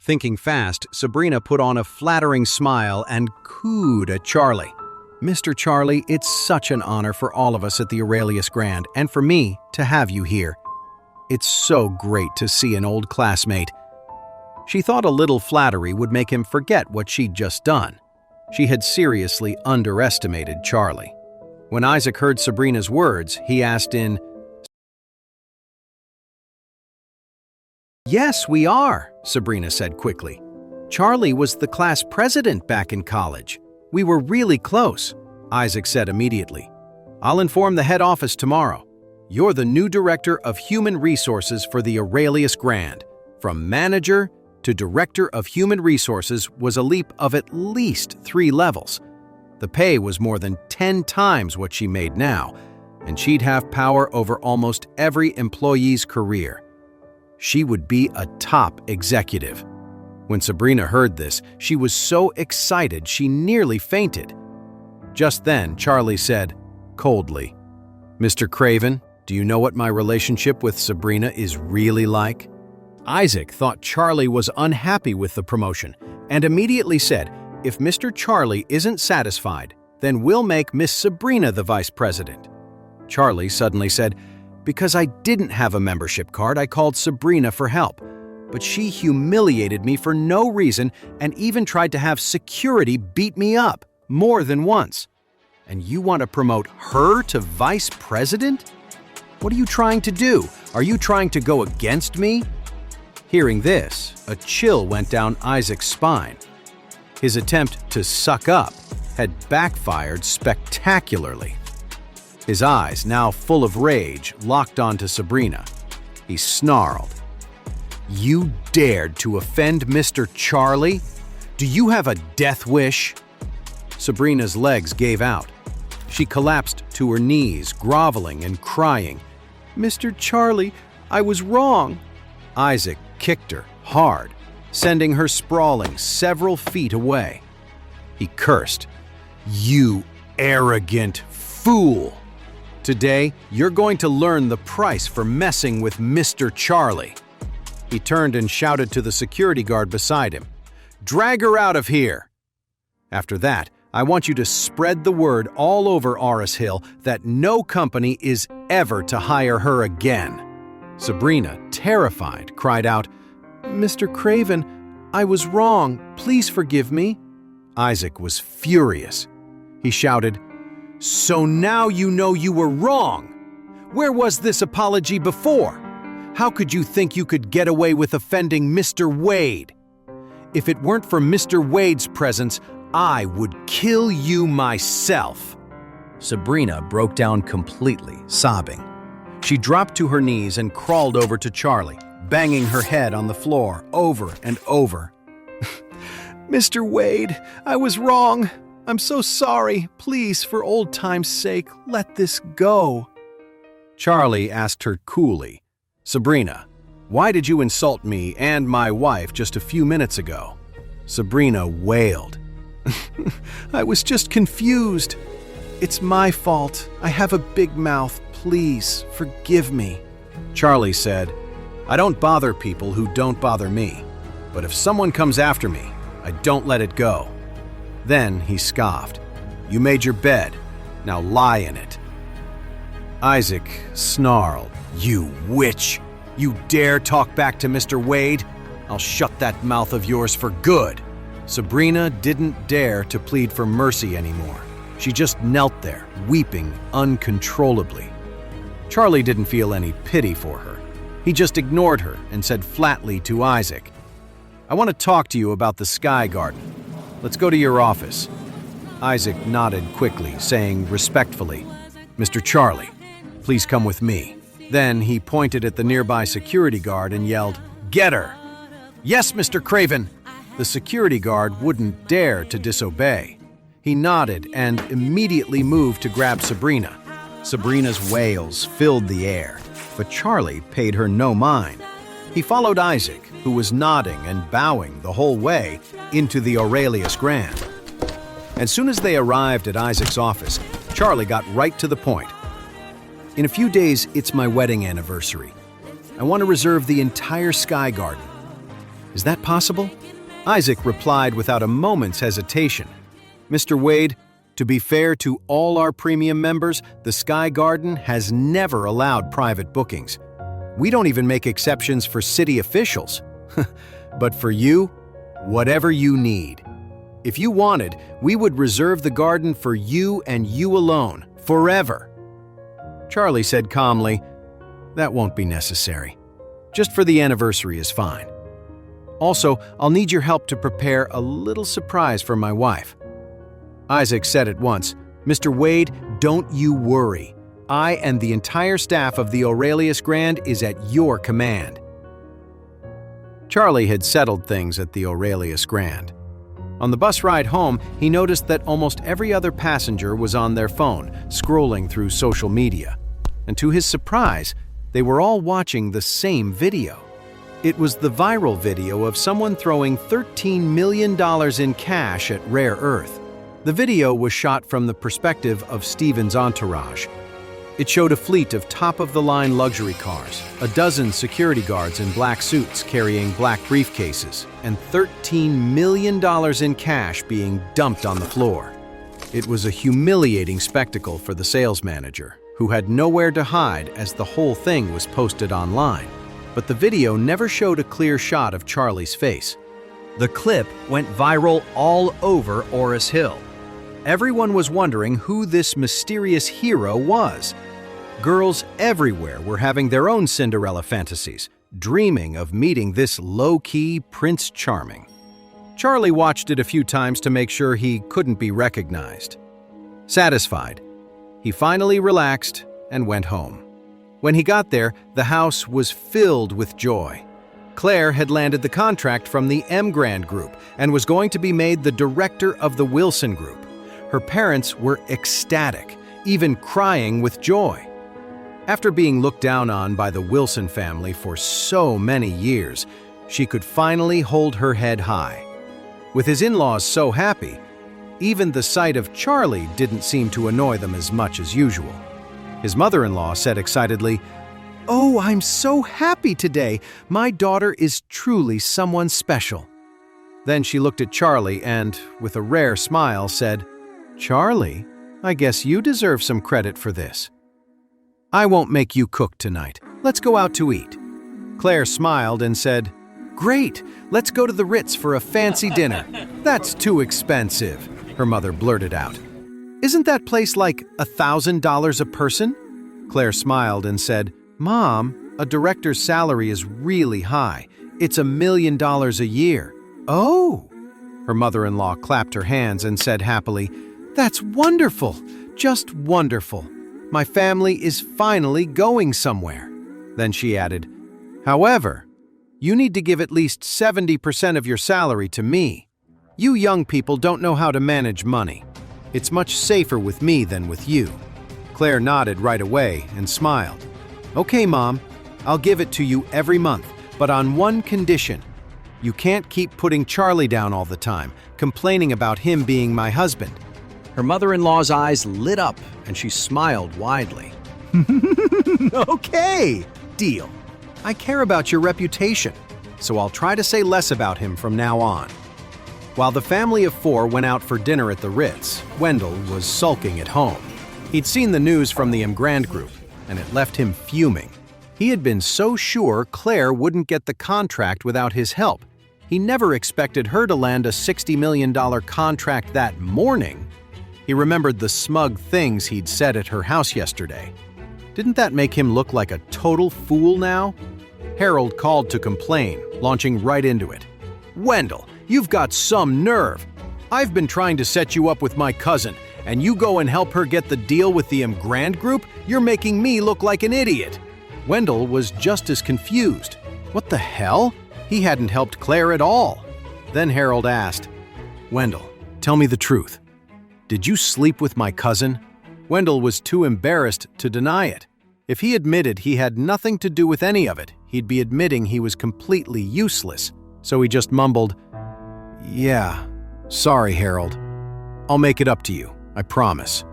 Thinking fast, Sabrina put on a flattering smile and cooed at Charlie. "Mr. Charlie, it's such an honor for all of us at the Aurelius Grand, and for me to have you here. It's so great to see an old classmate." She thought a little flattery would make him forget what she'd just done. She had seriously underestimated Charlie. When Isaac heard Sabrina's words, he asked in, "Yes, we are," Sabrina said quickly. "Charlie was the class president back in college. We were really close," Isaac said immediately. "I'll inform the head office tomorrow. You're the new director of human resources for the Aurelius Grand. From manager to director of human resources was a leap of at least 3 levels. The pay was more than 10 times what she made now, and she'd have power over almost every employee's career. She would be a top executive." When Sabrina heard this, she was so excited she nearly fainted. Just then, Charlie said, coldly, "Mr. Craven, do you know what my relationship with Sabrina is really like?" Isaac thought Charlie was unhappy with the promotion and immediately said, "If Mr. Charlie isn't satisfied, then we'll make Miss Sabrina the vice president." Charlie suddenly said, "Because I didn't have a membership card, I called Sabrina for help. But she humiliated me for no reason and even tried to have security beat me up more than once. And you want to promote her to vice president? What are you trying to do? Are you trying to go against me?" Hearing this, a chill went down Isaac's spine. His attempt to suck up had backfired spectacularly. His eyes, now full of rage, locked onto Sabrina. He snarled, "You dared to offend Mr. Charlie? Do you have a death wish?" Sabrina's legs gave out. She collapsed to her knees, groveling and crying, "Mr. Charlie, I was wrong." Isaac kicked her hard, sending her sprawling several feet away. He cursed, "You arrogant fool! Today, you're going to learn the price for messing with Mr. Charlie." He turned and shouted to the security guard beside him, "Drag her out of here!" After that, I want you to spread the word all over Auris Hill that no company is ever to hire her again. Sabrina, terrified, cried out, "Mr. Craven, I was wrong. Please forgive me." Isaac was furious. He shouted, "So now you know you were wrong! Where was this apology before? How could you think you could get away with offending Mr. Wade? If it weren't for Mr. Wade's presence, I would kill you myself." Sabrina broke down completely, sobbing. She dropped to her knees and crawled over to Charlie, banging her head on the floor over and over. "Mr. Wade, I was wrong. I'm so sorry. Please, for old time's sake, let this go." Charlie asked her coolly, "Sabrina, why did you insult me and my wife just a few minutes ago?" Sabrina wailed, "I was just confused. It's my fault. I have a big mouth. Please, forgive me." Charlie said, "I don't bother people who don't bother me, but if someone comes after me, I don't let it go." Then he scoffed, "You made your bed. Now lie in it." Isaac snarled, "You witch! You dare talk back to Mr. Wade? I'll shut that mouth of yours for good." Sabrina didn't dare to plead for mercy anymore. She just knelt there, weeping uncontrollably. Charlie didn't feel any pity for her. He just ignored her and said flatly to Isaac, "I want to talk to you about the Sky Garden. Let's go to your office." Isaac nodded quickly, saying respectfully, "Mr. Charlie, please come with me." Then he pointed at the nearby security guard and yelled, "Get her!" "Yes, Mr. Craven!" The security guard wouldn't dare to disobey. He nodded and immediately moved to grab Sabrina. Sabrina's wails filled the air, but Charlie paid her no mind. He followed Isaac, who was nodding and bowing the whole way, into the Aurelius Grand. As soon as they arrived at Isaac's office, Charlie got right to the point. "In a few days, it's my wedding anniversary. I want to reserve the entire Sky Garden. Is that possible? Isaac replied without a moment's hesitation. Mr. Wade, to be fair to all our premium members, the Sky Garden has never allowed private bookings. We don't even make exceptions for city officials. But for you, whatever you need. If you wanted, we would reserve the garden for you and you alone, forever. Charlie said calmly, "That won't be necessary. Just for the anniversary is fine. Also, I'll need your help to prepare a little surprise for my wife." Isaac said at once, "Mr. Wade, don't you worry. I and the entire staff of the Aurelius Grand is at your command." Charlie had settled things at the Aurelius Grand. On the bus ride home, he noticed that almost every other passenger was on their phone, scrolling through social media. And to his surprise, they were all watching the same video. It was the viral video of someone throwing $13 million in cash at Rare Earth. The video was shot from the perspective of Steven's entourage. It showed a fleet of top-of-the-line luxury cars, a dozen security guards in black suits carrying black briefcases, and $13 million in cash being dumped on the floor. It was a humiliating spectacle for the sales manager, who had nowhere to hide as the whole thing was posted online. But the video never showed a clear shot of Charlie's face. The clip went viral all over Oris Hill. Everyone was wondering who this mysterious hero was. Girls everywhere were having their own Cinderella fantasies, dreaming of meeting this low-key Prince Charming. Charlie watched it a few times to make sure he couldn't be recognized. Satisfied, he finally relaxed and went home. When he got there, the house was filled with joy. Clare had landed the contract from the Mrand Group and was going to be made the director of the Wilson Group. Her parents were ecstatic, even crying with joy. After being looked down on by the Wilson family for so many years, she could finally hold her head high. With his in-laws so happy, even the sight of Charlie didn't seem to annoy them as much as usual. His mother-in-law said excitedly, "Oh, I'm so happy today. My daughter is truly someone special." Then she looked at Charlie and, with a rare smile, said, "Charlie, I guess you deserve some credit for this. I won't make you cook tonight. Let's go out to eat." Claire smiled and said, "Great, let's go to the Ritz for a fancy dinner." "That's too expensive," her mother blurted out. "Isn't that place like $1,000 a person?" Claire smiled and said, "Mom, a director's salary is really high. It's $1 million a year." "Oh!" Her mother-in-law clapped her hands and said happily, "That's wonderful, just wonderful. My family is finally going somewhere." Then she added, "However, you need to give at least 70% of your salary to me. You young people don't know how to manage money. It's much safer with me than with you." Claire nodded right away and smiled. "Okay, Mom, I'll give it to you every month, but on one condition. You can't keep putting Charlie down all the time, complaining about him being my husband." Her mother-in-law's eyes lit up and she smiled widely. "Okay, deal. I care about your reputation, so I'll try to say less about him from now on." While the family of four went out for dinner at the Ritz, Wendell was sulking at home. He'd seen the news from the Mrand Group, and it left him fuming. He had been so sure Clare wouldn't get the contract without his help. He never expected her to land a $60 million contract that morning. He remembered the smug things he'd said at her house yesterday. Didn't that make him look like a total fool now? Harold called to complain, launching right into it. "Wendell, you've got some nerve. I've been trying to set you up with my cousin, and you go and help her get the deal with the Mrand Group? You're making me look like an idiot." Wendell was just as confused. What the hell? He hadn't helped Clare at all. Then Harold asked, "Wendell, tell me the truth. Did you sleep with my cousin?" Wendell was too embarrassed to deny it. If he admitted he had nothing to do with any of it, he'd be admitting he was completely useless. So he just mumbled, "Yeah, sorry, Harold. I'll make it up to you, I promise."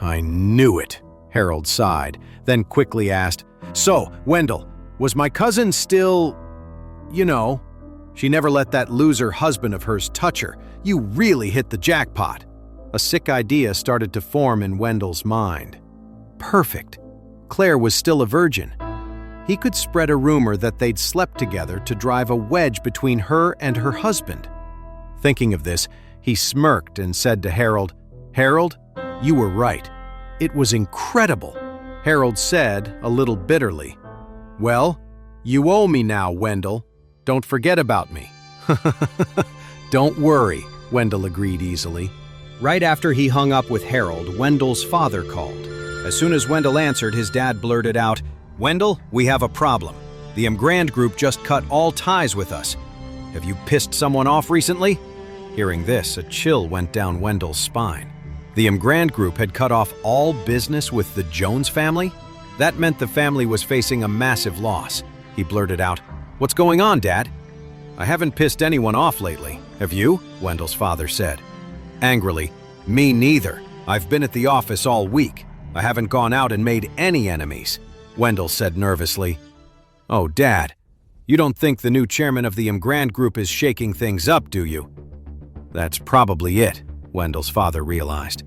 "I knew it," Harold sighed, then quickly asked, "So, Wendell, was my cousin still, She never let that loser husband of hers touch her. You really hit the jackpot." A sick idea started to form in Wendell's mind. Perfect. Clare was still a virgin. He could spread a rumor that they'd slept together to drive a wedge between her and her husband. Thinking of this, he smirked and said to Harold, "Harold, you were right. It was incredible." Harold said, a little bitterly, "Well, you owe me now, Wendell. Don't forget about me." "Don't worry," Wendell agreed easily. Right after he hung up with Harold, Wendell's father called. As soon as Wendell answered, his dad blurted out, "Wendell, we have a problem. The Mrand Group just cut all ties with us. Have you pissed someone off recently?" Hearing this, a chill went down Wendell's spine. The Mrand Group had cut off all business with the Jones family? That meant the family was facing a massive loss. He blurted out, "What's going on, Dad?" "I haven't pissed anyone off lately. Have you?" Wendell's father said. Angrily, "Me neither. I've been at the office all week. I haven't gone out and made any enemies." Wendell said nervously, "Oh, Dad, you don't think the new chairman of the Mrand Group is shaking things up, do you?" "That's probably it," Wendell's father realized.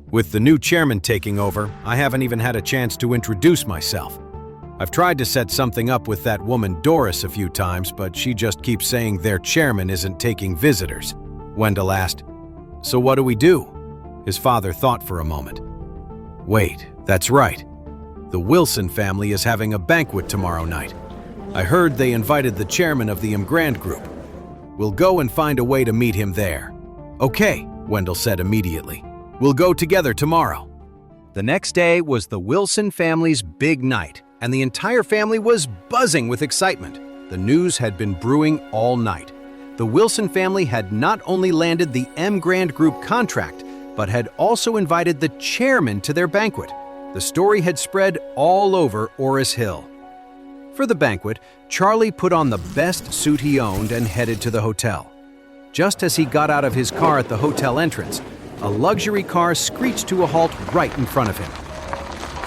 "With the new chairman taking over, I haven't even had a chance to introduce myself. I've tried to set something up with that woman Doris a few times, but she just keeps saying their chairman isn't taking visitors." Wendell asked, "So what do we do?" His father thought for a moment. "Wait, that's right. The Wilson family is having a banquet tomorrow night. I heard they invited the chairman of the Mrand Group. We'll go and find a way to meet him there." "Okay," Wendell said immediately. "We'll go together tomorrow." The next day was the Wilson family's big night, and the entire family was buzzing with excitement. The news had been brewing all night. The Wilson family had not only landed the Mrand Group contract, but had also invited the chairman to their banquet. The story had spread all over Oris Hill. For the banquet, Charlie put on the best suit he owned and headed to the hotel. Just as he got out of his car at the hotel entrance, a luxury car screeched to a halt right in front of him.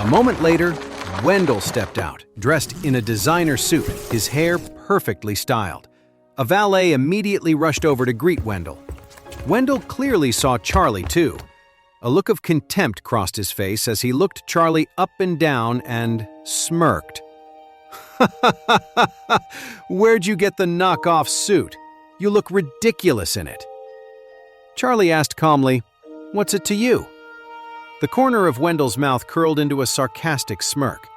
A moment later, Wendell stepped out, dressed in a designer suit, his hair perfectly styled. A valet immediately rushed over to greet Wendell. Wendell clearly saw Charlie too. A look of contempt crossed his face as he looked Charlie up and down and smirked. "Where'd you get the knockoff suit? You look ridiculous in it." Charlie asked calmly, "What's it to you?" The corner of Wendell's mouth curled into a sarcastic smirk.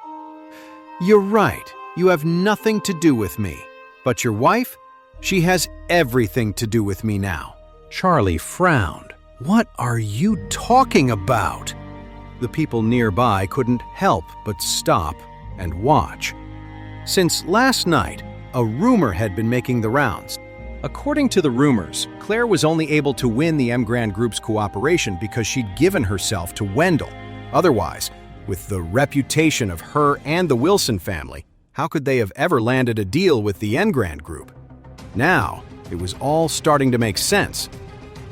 "You're right. You have nothing to do with me. But your wife? She has everything to do with me now." Charlie frowned. "What are you talking about?" The people nearby couldn't help but stop and watch. Since last night, a rumor had been making the rounds. According to the rumors, Clare was only able to win the Mrand Group's cooperation because she'd given herself to Wendell. Otherwise, with the reputation of her and the Wilson family, how could they have ever landed a deal with the Mrand Group? Now, it was all starting to make sense.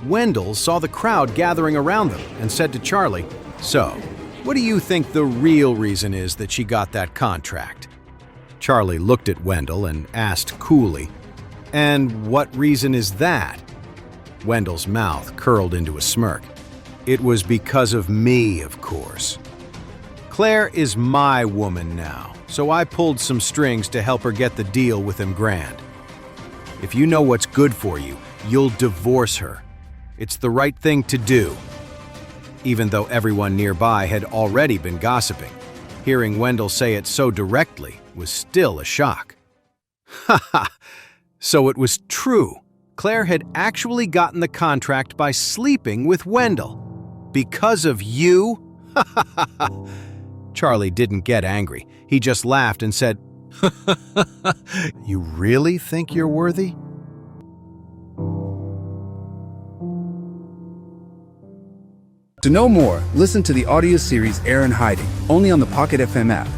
Wendell saw the crowd gathering around them and said to Charlie, "So, what do you think the real reason is that she got that contract?" Charlie looked at Wendell and asked coolly, "And what reason is that?" Wendell's mouth curled into a smirk. "It was because of me, of course. Clare is my woman now, so I pulled some strings to help her get the deal with Mrand. If you know what's good for you, you'll divorce her. It's the right thing to do." Even though everyone nearby had already been gossiping, hearing Wendell say it so directly was still a shock. "Ha ha! So it was true. Clare had actually gotten the contract by sleeping with Wendell. Because of you?" Ha ha ha ha! Charlie didn't get angry. He just laughed and said, "You really think you're worthy?" To know more, listen to the audio series Heir in Hiding, only on the Pocket FM app.